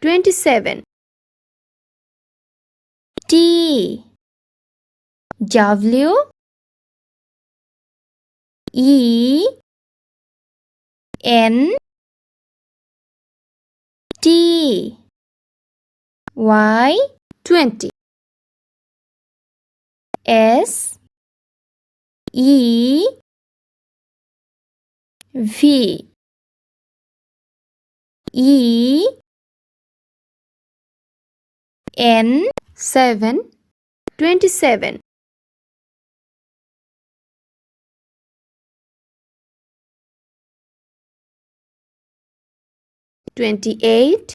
27. T W E N T Y 20. S E V E N 7 27. 28.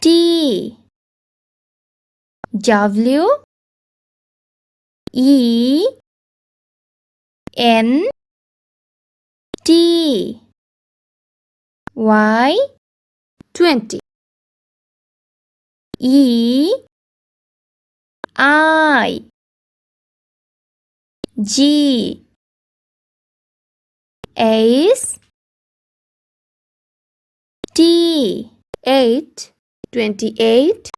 T W E N T Y 20. E I G S T 8 28.